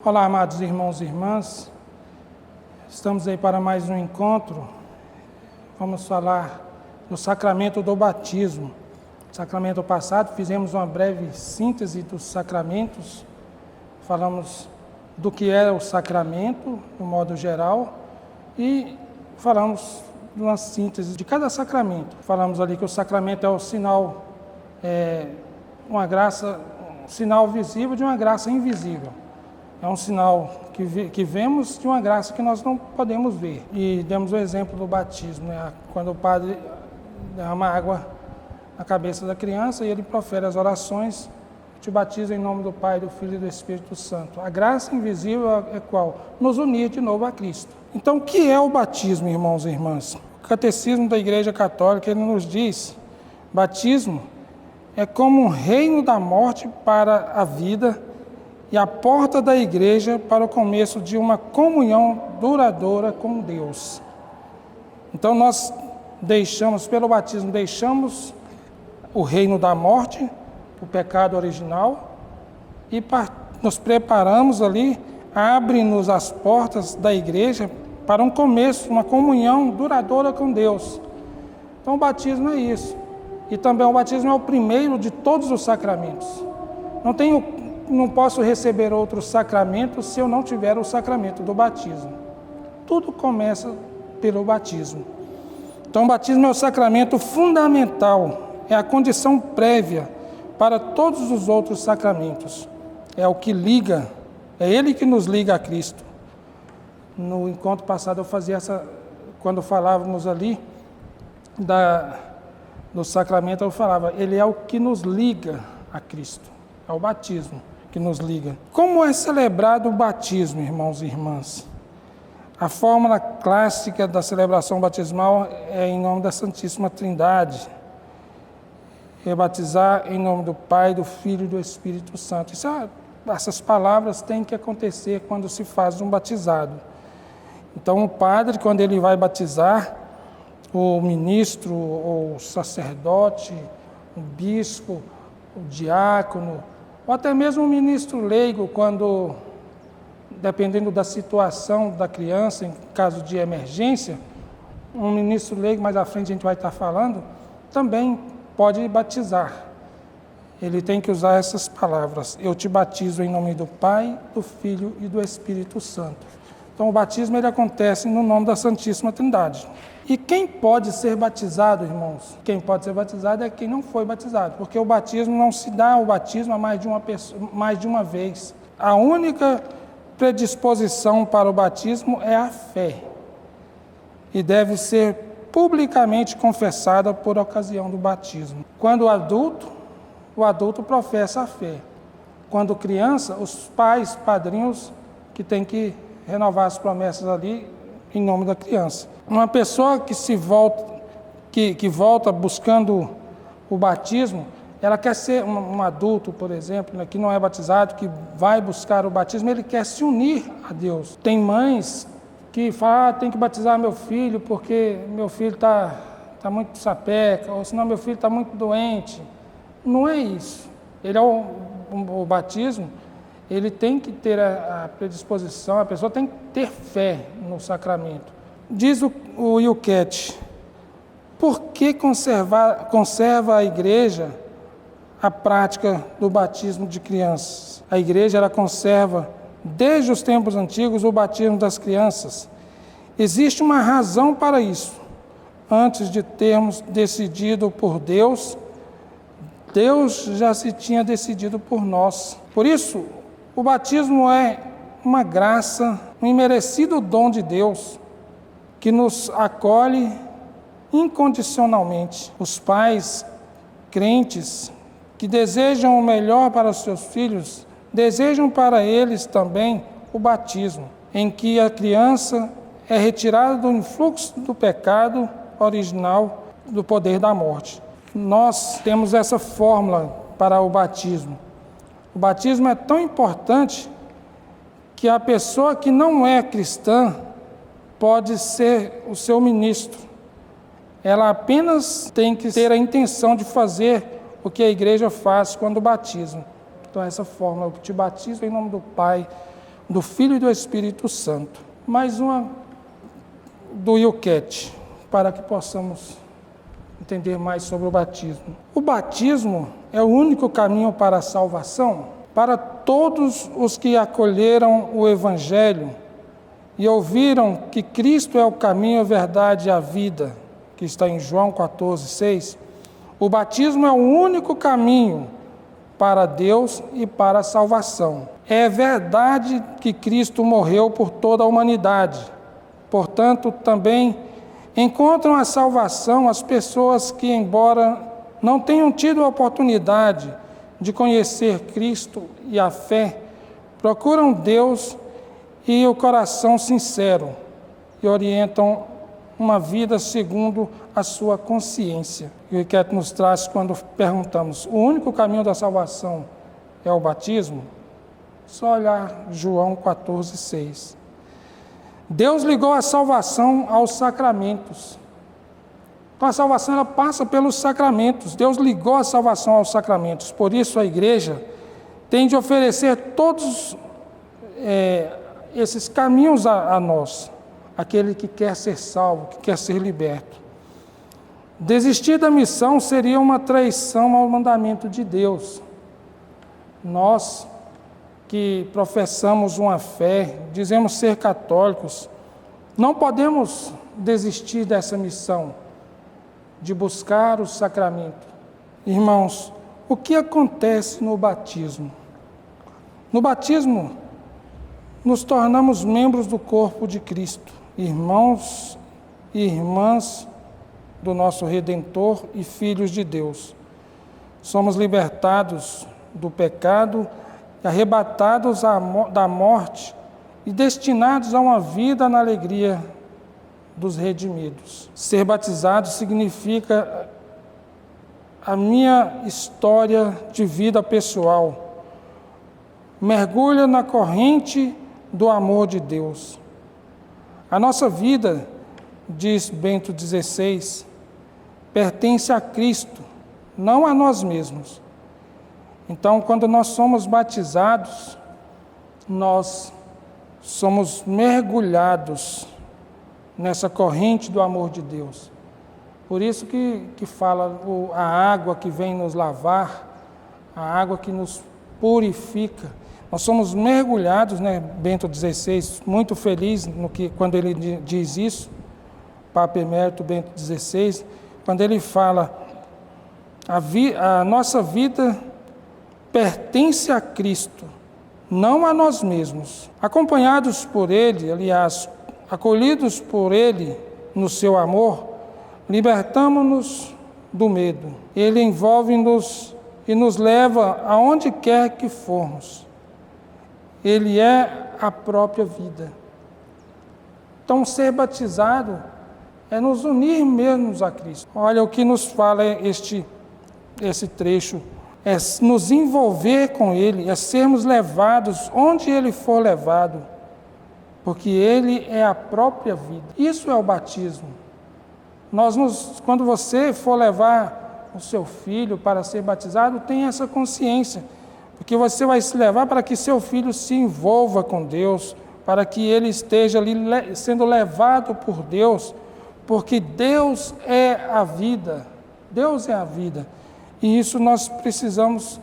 Olá, amados irmãos e irmãs, estamos aí para mais um encontro. Vamos falar do sacramento do batismo. No sacramento passado fizemos uma breve síntese dos sacramentos, falamos do que é o sacramento, de um modo geral, e falamos de uma síntese de cada sacramento. Falamos ali que o sacramento é o sinal, uma graça, um sinal visível de uma graça invisível. É um sinal que vemos de uma graça que nós não podemos ver. E demos o exemplo do batismo, né? Quando o padre derrama água na cabeça da criança e ele profere as orações, te batizo em nome do Pai, do Filho e do Espírito Santo. A graça invisível é qual? Nos unir de novo a Cristo. Então, o que é o batismo, irmãos e irmãs? O Catecismo da Igreja Católica, ele nos diz, batismo é como um reino da morte para a vida e a porta da igreja para o começo de uma comunhão duradoura com Deus. Então nós pelo batismo, deixamos o reino da morte, o pecado original, e nos preparamos ali, abre-nos as portas da igreja para um começo, uma comunhão duradoura com Deus. Então o batismo é isso. E também o batismo é o primeiro de todos os sacramentos. Não posso receber outro sacramento se eu não tiver o sacramento do batismo. Tudo começa pelo batismo. Então, o batismo é o sacramento fundamental, é a condição prévia para todos os outros sacramentos. É o que liga, é ele que nos liga a Cristo. No encontro passado eu fazia quando falávamos ali do sacramento, eu falava, ele é o que nos liga a Cristo, é o batismo que nos liga. Como é celebrado o batismo, irmãos e irmãs? A fórmula clássica da celebração batismal é em nome da Santíssima Trindade. É batizar em nome do Pai, do Filho e do Espírito Santo. Essas palavras têm que acontecer quando se faz um batizado. Então, o padre, quando ele vai batizar, o ministro, ou o sacerdote, o bispo, o diácono, ou até mesmo o ministro leigo, quando, dependendo da situação da criança, em caso de emergência, um ministro leigo, mais à frente a gente vai estar falando, também pode batizar. Ele tem que usar essas palavras. Eu te batizo em nome do Pai, do Filho e do Espírito Santo. Então o batismo ele acontece no nome da Santíssima Trindade. E quem pode ser batizado, irmãos? Quem pode ser batizado é quem não foi batizado, porque o batismo não se dá o batismo a mais de uma vez. A única predisposição para o batismo é a fé, e deve ser publicamente confessada por ocasião do batismo. Quando o adulto professa a fé. Quando criança, os pais, padrinhos, que têm que renovar as promessas ali em nome da criança. Uma pessoa que volta buscando o batismo, ela quer ser um adulto, por exemplo, né, que não é batizado, que vai buscar o batismo, ele quer se unir a Deus. Tem mães que falam, tem que batizar meu filho porque meu filho está muito sapeca, ou senão meu filho está muito doente. Não é isso. O batismo, ele tem que ter a predisposição, a pessoa tem que ter fé no sacramento. Diz o Yucat, por que conserva a igreja a prática do batismo de crianças? A igreja ela conserva, desde os tempos antigos, o batismo das crianças. Existe uma razão para isso. Antes de termos decidido por Deus, Deus já se tinha decidido por nós. Por isso, o batismo é uma graça, um imerecido dom de Deus, que nos acolhe incondicionalmente. Os pais crentes que desejam o melhor para os seus filhos, desejam para eles também o batismo, em que a criança é retirada do influxo do pecado original, do poder da morte. Nós temos essa fórmula para o batismo. O batismo é tão importante que a pessoa que não é cristã pode ser o seu ministro. Ela apenas tem que ter a intenção de fazer o que a igreja faz quando batiza. Então essa fórmula, eu te batizo em nome do Pai, do Filho e do Espírito Santo. Mais uma do Yucat, para que possamos entender mais sobre o batismo. O batismo é o único caminho para a salvação? Para todos os que acolheram o Evangelho e ouviram que Cristo é o caminho, a verdade e a vida, que está em João 14:6, o batismo é o único caminho para Deus e para a salvação. É verdade que Cristo morreu por toda a humanidade. Portanto, também encontram a salvação as pessoas que, embora não tenham tido a oportunidade de conhecer Cristo e a fé, procuram Deus e o coração sincero e orientam uma vida segundo a sua consciência. E o que nos traz quando perguntamos, o único caminho da salvação é o batismo? Só olhar João 14:6. Deus ligou a salvação aos sacramentos. Então a salvação ela passa pelos sacramentos. Deus ligou a salvação aos sacramentos. Por isso a igreja tem de oferecer todos esses caminhos a nós, aquele que quer ser salvo, que quer ser liberto. Desistir da missão seria uma traição ao mandamento de Deus. Nós que professamos uma fé, dizemos ser católicos, não podemos desistir dessa missão de buscar o sacramento. Irmãos, o que acontece no batismo? No batismo, nos tornamos membros do corpo de Cristo, irmãos e irmãs do nosso Redentor e filhos de Deus. Somos libertados do pecado, arrebatados da morte e destinados a uma vida na alegria dos redimidos. Ser batizado significa a minha história de vida pessoal. Mergulha na corrente do amor de Deus. A nossa vida, diz Bento XVI, pertence a Cristo, não a nós mesmos. Então, quando nós somos batizados, nós somos mergulhados nessa corrente do amor de Deus. Por isso que fala a água que vem nos lavar, a água que nos purifica. Nós somos mergulhados, né? Bento XVI, muito feliz quando ele diz isso, Papa Emérito Bento XVI, quando ele fala, a nossa vida pertence a Cristo, não a nós mesmos. Acompanhados por Ele, aliás, acolhidos por Ele no seu amor, libertamo-nos do medo. Ele envolve-nos e nos leva aonde quer que formos. Ele é a própria vida. Então, ser batizado é nos unir mesmo a Cristo. Olha o que nos fala esse trecho. É nos envolver com Ele, é sermos levados onde Ele for levado, porque Ele é a própria vida. Isso é o batismo. Quando você for levar o seu filho para ser batizado, tenha essa consciência, porque você vai se levar para que seu filho se envolva com Deus, para que ele esteja ali sendo levado por Deus, porque Deus é a vida. Deus é a vida. E isso nós precisamos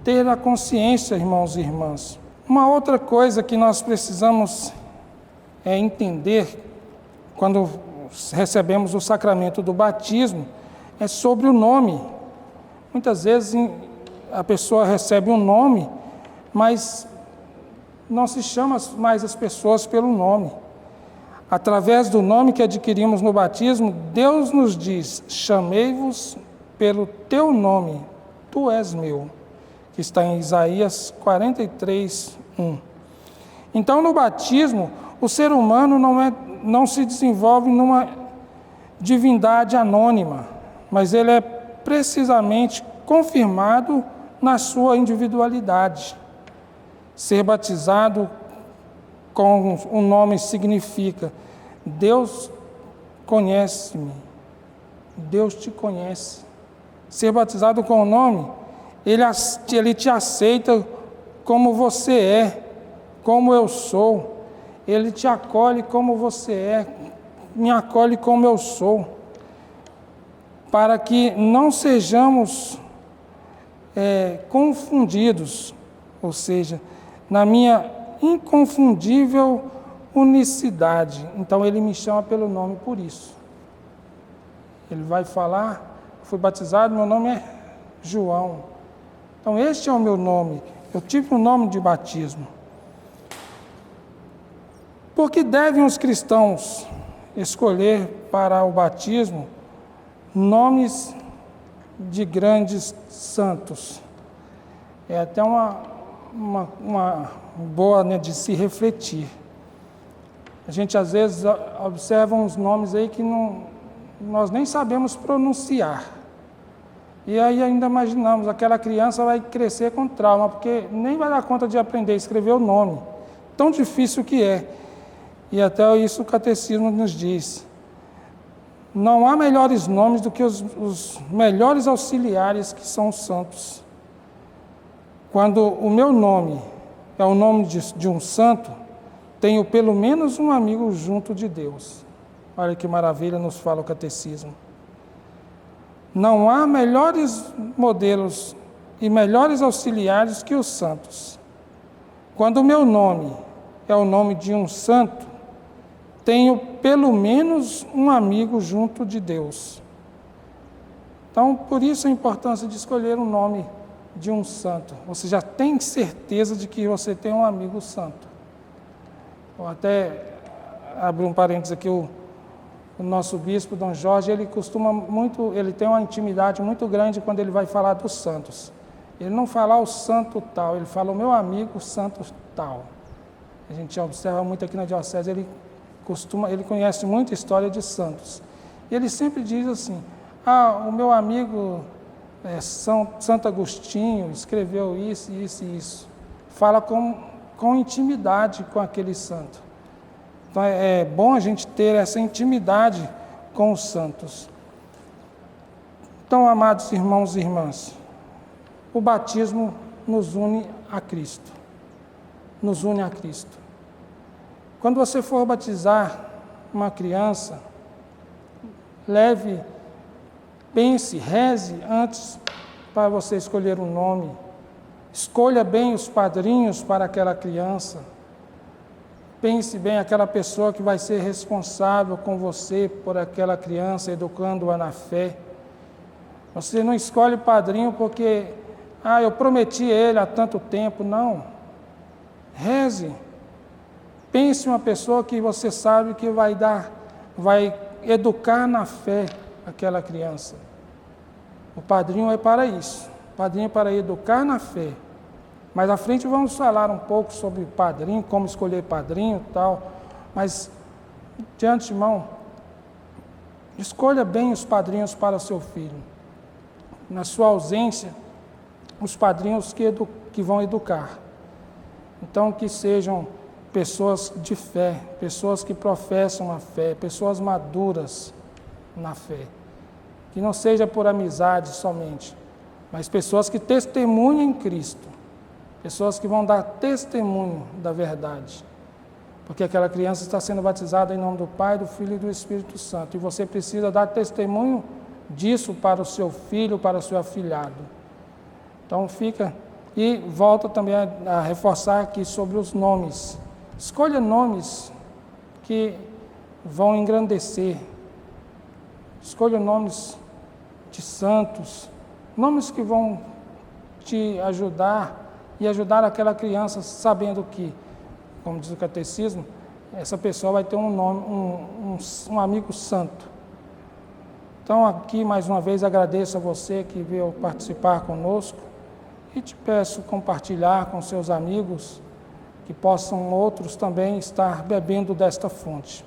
ter a consciência, irmãos e irmãs. Uma outra coisa que nós precisamos entender quando recebemos o sacramento do batismo é sobre o nome. Muitas vezes a pessoa recebe um nome, mas não se chama mais as pessoas pelo nome. Através do nome que adquirimos no batismo, Deus nos diz: chamei-vos pelo teu nome, tu és meu, que está em Isaías 43:1. Então, no batismo, o ser humano não se desenvolve numa divindade anônima, mas ele é precisamente confirmado na sua individualidade. Ser batizado com o nome significa: Deus conhece-me, Deus te conhece. Ser batizado com o nome, ele te aceita como você é, como eu sou, Ele te acolhe como você é, me acolhe como eu sou, para que não sejamos confundidos, ou seja, na minha inconfundível unicidade. Então Ele me chama pelo nome por isso. Ele vai falar, fui batizado, meu nome é João. Então este é o meu nome, eu tive um nome de batismo. Por que devem os cristãos escolher para o batismo nomes de grandes santos? É até uma boa, né, de se refletir. A gente às vezes observa uns nomes aí que nós nem sabemos pronunciar. E aí ainda imaginamos, aquela criança vai crescer com trauma, porque nem vai dar conta de aprender a escrever o nome. Tão difícil que é. E até isso o catecismo nos diz. Não há melhores nomes do que os melhores auxiliares, que são os santos. Quando o meu nome é o nome de um santo, tenho pelo menos um amigo junto de Deus. Olha que maravilha nos fala o catecismo. Não há melhores modelos e melhores auxiliares que os santos. Quando o meu nome é o nome de um santo, tenho pelo menos um amigo junto de Deus. Então, por isso a importância de escolher o nome de um santo. Você já tem certeza de que você tem um amigo santo. Vou até abrir um parênteses aqui, o nosso bispo, Dom Jorge, ele tem uma intimidade muito grande quando ele vai falar dos santos. Ele não fala o santo tal, ele fala o meu amigo santo tal. A gente observa muito aqui na diocese, ele conhece muita história de santos. E ele sempre diz assim, o meu amigo Santo Agostinho escreveu isso, isso e isso. Fala com intimidade com aquele santo. Então é bom a gente ter essa intimidade com os santos. Então, amados irmãos e irmãs, o batismo nos une a Cristo. Nos une a Cristo. Quando você for batizar uma criança, pense, reze antes para você escolher um nome. Escolha bem os padrinhos para aquela criança. Pense bem aquela pessoa que vai ser responsável com você por aquela criança, educando-a na fé. Você não escolhe padrinho porque, eu prometi a ele há tanto tempo. Não. Reze. Pense uma pessoa que você sabe que vai educar na fé aquela criança. O padrinho é para isso. O padrinho é para educar na fé. Mais à frente vamos falar um pouco sobre padrinho, como escolher padrinho e tal. Mas, de antemão, escolha bem os padrinhos para o seu filho. Na sua ausência, os padrinhos que vão educar. Então, que sejam pessoas de fé, pessoas que professam a fé, pessoas maduras na fé. Que não seja por amizade somente, mas pessoas que testemunhem Cristo. Pessoas que vão dar testemunho da verdade. Porque aquela criança está sendo batizada em nome do Pai, do Filho e do Espírito Santo. E você precisa dar testemunho disso para o seu filho, para o seu afilhado. Então fica, e volta também a reforçar aqui sobre os nomes. Escolha nomes que vão engrandecer. Escolha nomes de santos, nomes que vão te ajudar e ajudar aquela criança sabendo que, como diz o catecismo, essa pessoa vai ter um amigo santo. Então aqui mais uma vez agradeço a você que veio participar conosco e te peço compartilhar com seus amigos que possam outros também estar bebendo desta fonte.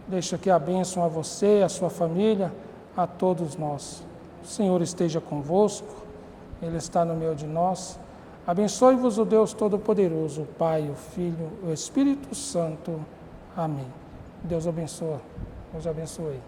Deixo aqui a bênção a você, a sua família, a todos nós. O Senhor esteja convosco, Ele está no meio de nós. Abençoe-vos o Deus Todo-Poderoso, o Pai, o Filho, o Espírito Santo. Amém. Deus abençoe. Deus abençoe.